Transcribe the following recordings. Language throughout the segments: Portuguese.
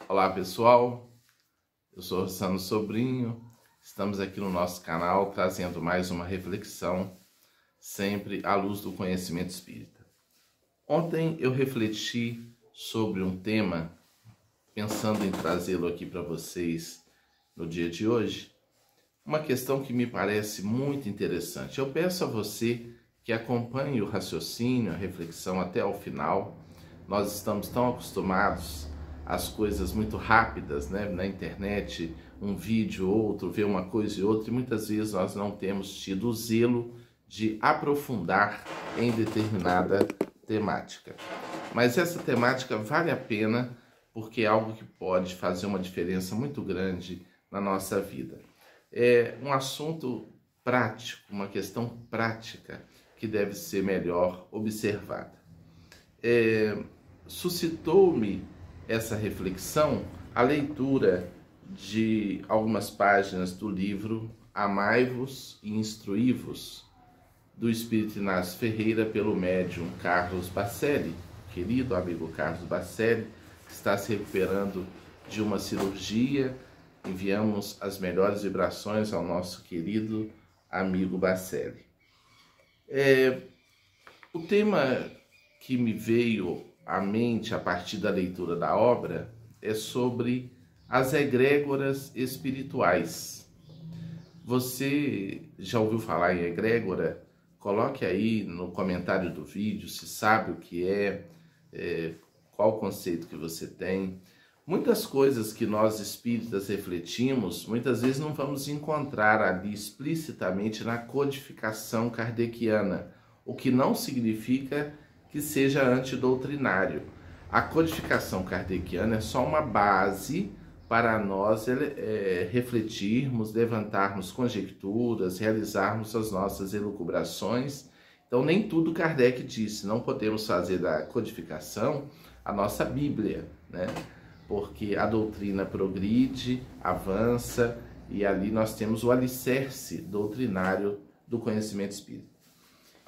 Olá pessoal, eu sou Rossano Sobrinho, estamos aqui no nosso canal trazendo mais uma reflexão, sempre à luz do conhecimento espírita. Ontem eu refleti sobre um tema, pensando em trazê-lo aqui para vocês no dia de hoje, uma questão que me parece muito interessante. Eu peço a você que acompanhe o raciocínio, a reflexão até ao final. Nós estamos tão acostumados às coisas muito rápidas, né? Na internet, um vídeo, outro, ver uma coisa e outra, e muitas vezes nós não temos tido o zelo de aprofundar em determinada temática. Mas essa temática vale a pena porque é algo que pode fazer uma diferença muito grande na nossa vida. É um assunto prático, uma questão prática que deve ser melhor observada. Suscitou-me essa reflexão a leitura de algumas páginas do livro Amai-vos e Instruí-vos, do Espírito Inácio Ferreira, pelo médium Carlos Bacelli, querido amigo Carlos Bacelli, que está se recuperando de uma cirurgia. Enviamos as melhores vibrações ao nosso querido amigo Bacelli. O tema que me veio à mente a partir da leitura da obra é sobre as egrégoras espirituais. Você já ouviu falar em egrégora? Coloque aí no comentário do vídeo se sabe o que qual o conceito que você tem. Muitas coisas que nós espíritas refletimos, muitas vezes não vamos encontrar ali explicitamente na codificação kardeciana, o que não significa que seja antidoutrinário. A codificação kardeciana é só uma base para nós refletirmos, levantarmos conjecturas, realizarmos as nossas elucubrações. Então, nem tudo Kardec disse, não podemos fazer da codificação a nossa Bíblia, né? Porque a doutrina progride, avança, e ali nós temos o alicerce doutrinário do conhecimento espírita.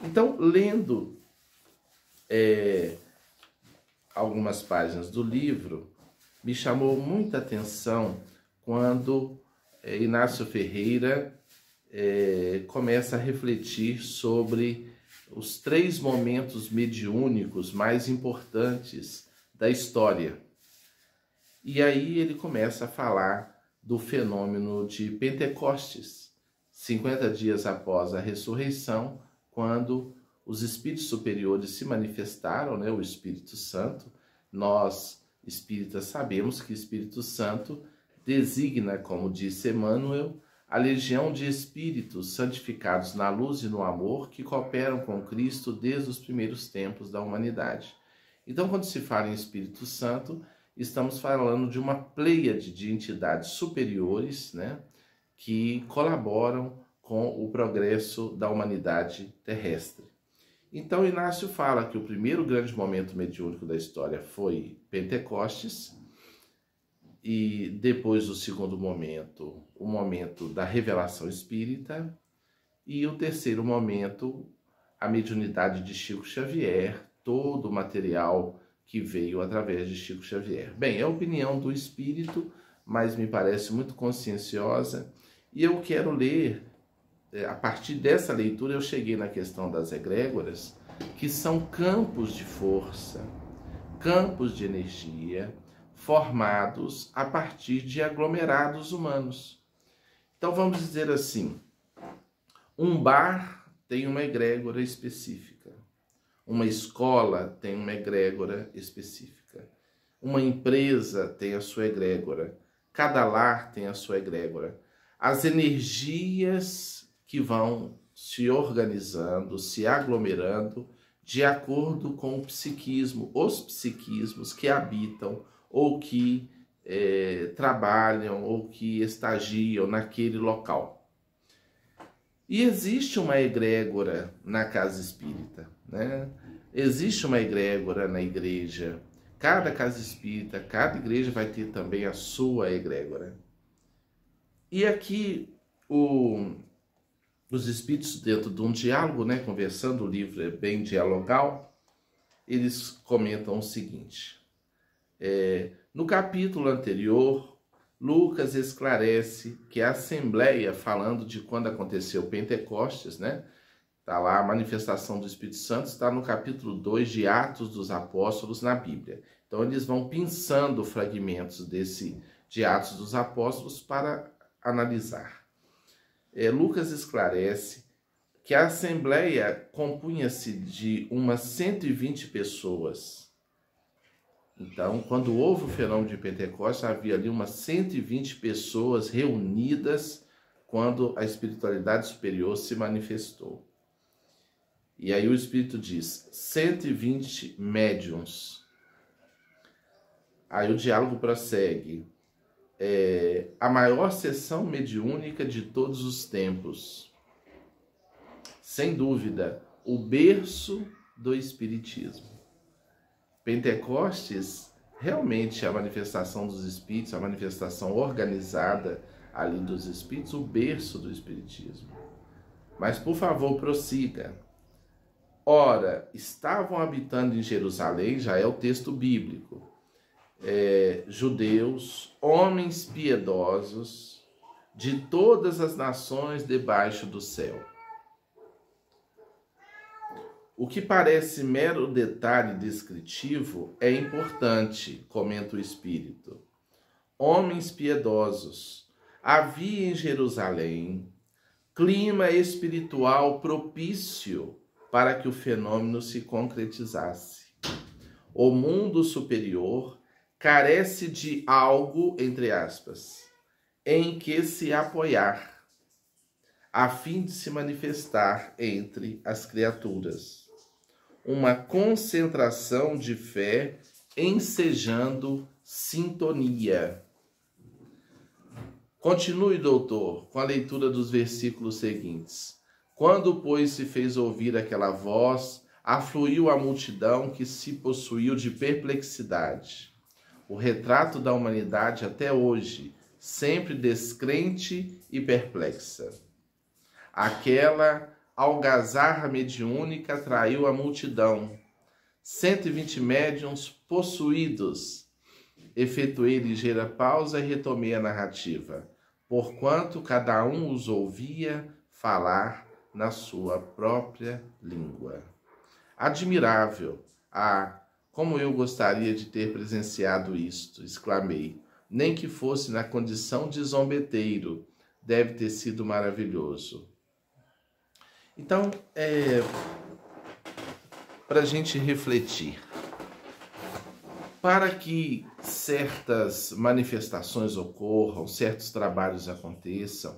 Então, lendo algumas páginas do livro, me chamou muita atenção quando Inácio Ferreira começa a refletir sobre os 3 momentos mediúnicos mais importantes da história. E aí ele começa a falar do fenômeno de Pentecostes, 50 dias após a ressurreição, quando os espíritos superiores se manifestaram, né, o Espírito Santo. Nós, espíritas, sabemos que o Espírito Santo designa, como disse Emmanuel, a legião de espíritos santificados na luz e no amor que cooperam com Cristo desde os primeiros tempos da humanidade. Então, quando se fala em Espírito Santo, estamos falando de uma pleiade de entidades superiores, né, que colaboram com o progresso da humanidade terrestre. Então, Inácio fala que o primeiro grande momento mediúnico da história foi Pentecostes, e depois o segundo momento, o momento da revelação espírita, e o terceiro momento, a mediunidade de Chico Xavier, todo o material que veio através de Chico Xavier. Bem, é a opinião do espírito, mas me parece muito conscienciosa, e eu quero ler, a partir dessa leitura eu cheguei na questão das egrégoras, que são campos de força, campos de energia, formados a partir de aglomerados humanos. Então vamos dizer assim, um bar tem uma egrégora específica, uma escola tem uma egrégora específica, uma empresa tem a sua egrégora, cada lar tem a sua egrégora. As energias que vão se organizando, se aglomerando de acordo com o psiquismo, os psiquismos que habitam ou que trabalham ou que estagiam naquele local. E existe uma egrégora na casa espírita, né? Existe uma egrégora na igreja. Cada casa espírita, cada igreja vai ter também a sua egrégora. E aqui os espíritos, dentro de um diálogo, né, conversando, o livro é bem dialogal, eles comentam o seguinte: No capítulo anterior, Lucas esclarece que a Assembleia, falando de quando aconteceu Pentecostes, né? Está lá a manifestação do Espírito Santo, está no capítulo 2 de Atos dos Apóstolos na Bíblia. Então eles vão pensando fragmentos de Atos dos Apóstolos para analisar. Lucas esclarece que a Assembleia compunha-se de umas 120 pessoas. Então, quando houve o fenômeno de Pentecostes, havia ali umas 120 pessoas reunidas quando a espiritualidade superior se manifestou. E aí o Espírito diz, 120 médiuns. Aí o diálogo prossegue. A maior sessão mediúnica de todos os tempos. Sem dúvida, o berço do Espiritismo. Pentecostes, realmente a manifestação dos Espíritos, a manifestação organizada ali dos Espíritos, o berço do Espiritismo. Mas, por favor, prossiga. Ora, estavam habitando em Jerusalém, já é o texto bíblico, judeus, homens piedosos, de todas as nações debaixo do céu. O que parece mero detalhe descritivo é importante, comenta o Espírito. Homens piedosos, havia em Jerusalém clima espiritual propício para que o fenômeno se concretizasse. O mundo superior carece de algo, entre aspas, em que se apoiar, a fim de se manifestar entre as criaturas. Uma concentração de fé ensejando sintonia. Continue, doutor, com a leitura dos versículos seguintes. Quando, pois, se fez ouvir aquela voz, afluiu a multidão que se possuiu de perplexidade. O retrato da humanidade até hoje, sempre descrente e perplexa. Aquela algazarra mediúnica atraiu a multidão. 120 médiuns possuídos. Efetuei ligeira pausa e retomei a narrativa, porquanto cada um os ouvia falar na sua própria língua. Admirável! Ah, como eu gostaria de ter presenciado isto, exclamei. Nem que fosse na condição de zombeteiro, deve ter sido maravilhoso. Então, para a gente refletir. Para que certas manifestações ocorram, certos trabalhos aconteçam,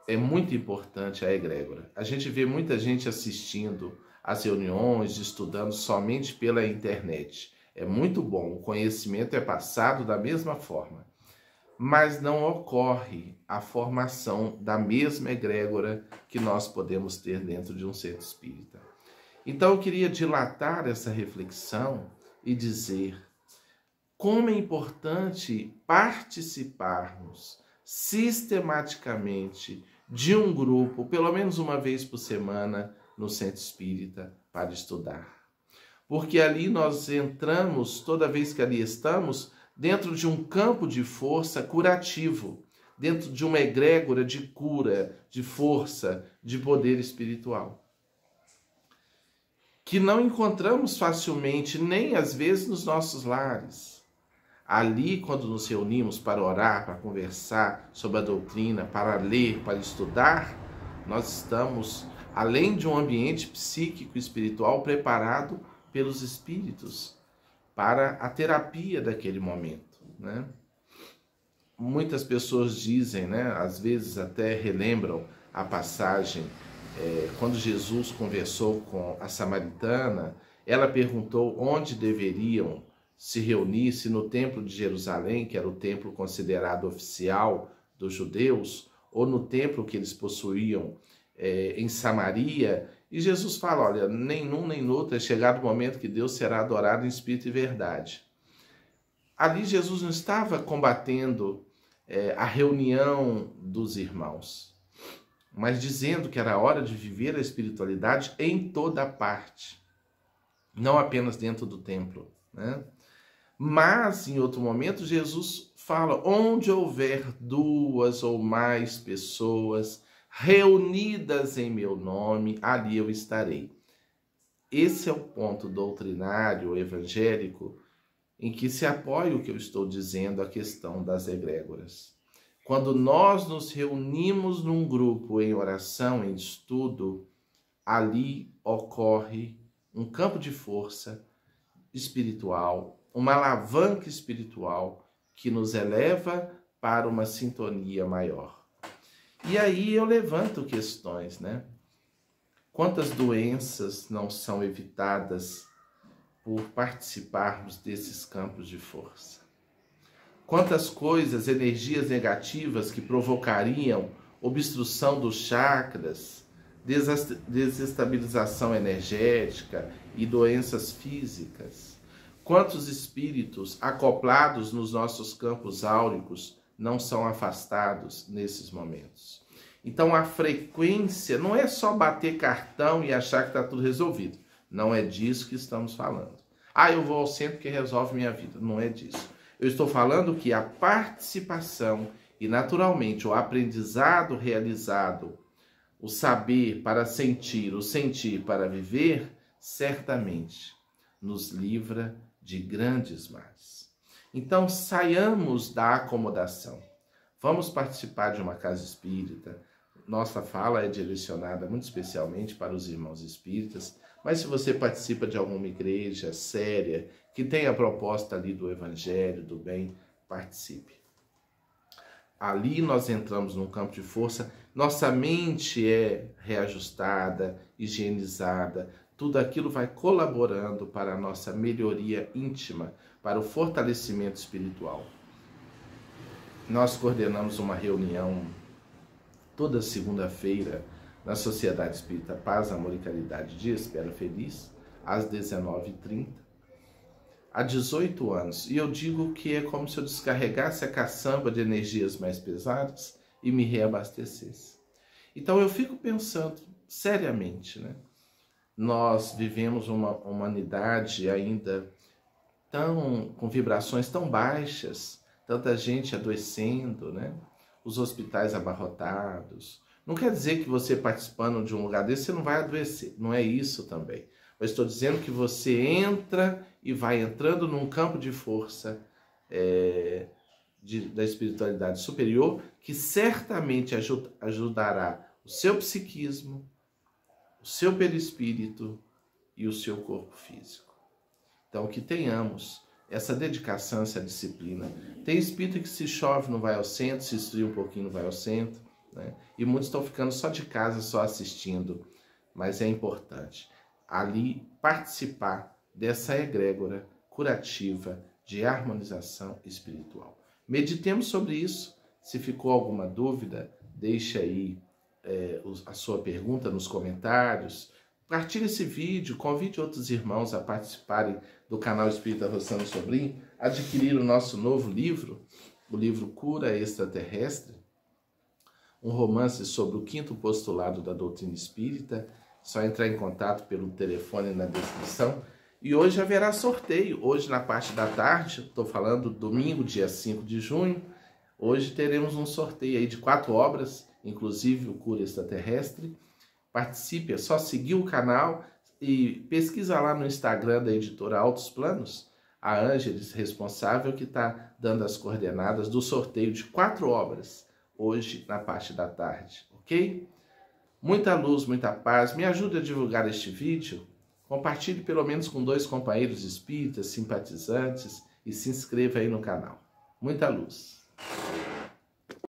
é muito importante a egrégora. A gente vê muita gente assistindo às reuniões, estudando somente pela internet. É muito bom, o conhecimento é passado da mesma forma, mas não ocorre a formação da mesma egrégora que nós podemos ter dentro de um centro espírita. Então eu queria dilatar essa reflexão e dizer como é importante participarmos sistematicamente de um grupo, pelo menos uma vez por semana, no centro espírita para estudar. Porque ali nós entramos, toda vez que ali estamos, dentro de um campo de força curativo, dentro de uma egrégora de cura, de força, de poder espiritual, que não encontramos facilmente, nem às vezes nos nossos lares. Ali, quando nos reunimos para orar, para conversar sobre a doutrina, para ler, para estudar, nós estamos, além de um ambiente psíquico e espiritual, preparado pelos espíritos para a terapia daquele momento, né? Muitas pessoas dizem, né, às vezes até relembram a passagem, quando Jesus conversou com a samaritana, ela perguntou onde deveriam se reunir, se no templo de Jerusalém, que era o templo considerado oficial dos judeus, ou no templo que eles possuíam em Samaria. E Jesus fala, olha, nem num nem no outro é chegado o momento que Deus será adorado em espírito e verdade. Ali Jesus não estava combatendo a reunião dos irmãos, mas dizendo que era hora de viver a espiritualidade em toda parte, não apenas dentro do templo, né? Mas, em outro momento, Jesus fala: onde houver 2 ou mais pessoas reunidas em meu nome, ali eu estarei. Esse é o ponto doutrinário evangélico em que se apoia o que eu estou dizendo, a questão das egrégoras. Quando nós nos reunimos num grupo em oração, em estudo, ali ocorre um campo de força espiritual, uma alavanca espiritual que nos eleva para uma sintonia maior. E aí eu levanto questões, né? Quantas doenças não são evitadas por participarmos desses campos de força? Quantas coisas, energias negativas que provocariam obstrução dos chakras, desestabilização energética e doenças físicas? Quantos espíritos acoplados nos nossos campos áuricos não são afastados nesses momentos? Então a frequência não é só bater cartão e achar que está tudo resolvido. Não é disso que estamos falando. Eu vou ao centro que resolve minha vida. Não é disso. Eu estou falando que a participação e naturalmente o aprendizado realizado, o saber para sentir, o sentir para viver, certamente nos livra de grandes males. Então saiamos da acomodação. Vamos participar de uma casa espírita. Nossa fala é direcionada muito especialmente para os irmãos espíritas, mas se você participa de alguma igreja séria, que tem a proposta ali do evangelho, do bem, participe. Ali nós entramos num campo de força, nossa mente é reajustada, higienizada, tudo aquilo vai colaborando para a nossa melhoria íntima, para o fortalecimento espiritual. Nós coordenamos uma reunião toda segunda-feira na Sociedade Espírita Paz, Amor e Caridade de Espera Feliz, às 19h30, há 18 anos. E eu digo que é como se eu descarregasse a caçamba de energias mais pesadas e me reabastecesse. Então eu fico pensando seriamente, né? Nós vivemos uma humanidade ainda com vibrações tão baixas, tanta gente adoecendo, né? Os hospitais abarrotados. Não quer dizer que você participando de um lugar desse você não vai adoecer, não é isso também. Mas estou dizendo que você entra e vai entrando num campo de força da espiritualidade superior, que certamente ajudará o seu psiquismo, o seu perispírito e o seu corpo físico. Então que tenhamos essa dedicação, essa disciplina. Tem espírito que se chove não vai ao centro, se esfria um pouquinho não vai ao centro, né? E muitos estão ficando só de casa, só assistindo. Mas é importante ali participar dessa egrégora curativa de harmonização espiritual. Meditemos sobre isso. Se ficou alguma dúvida, deixe aí a sua pergunta nos comentários. Partilhe esse vídeo, convide outros irmãos a participarem do canal Espírita Rossano Sobrinho, adquirir o nosso novo livro, o livro Cura Extraterrestre, um romance sobre o 5º postulado da doutrina espírita. Só entrar em contato pelo telefone na descrição. E hoje haverá sorteio, hoje na parte da tarde, estou falando domingo, dia 5 de junho, hoje teremos um sorteio aí de 4 obras, inclusive o Cura Extraterrestre. Participe, é só seguir o canal e pesquisa lá no Instagram da editora Altos Planos, a Ângeles, responsável, que está dando as coordenadas do sorteio de 4 obras, hoje na parte da tarde, ok? Muita luz, muita paz. Me ajude a divulgar este vídeo. Compartilhe pelo menos com 2 companheiros espíritas, simpatizantes, e se inscreva aí no canal. Muita luz.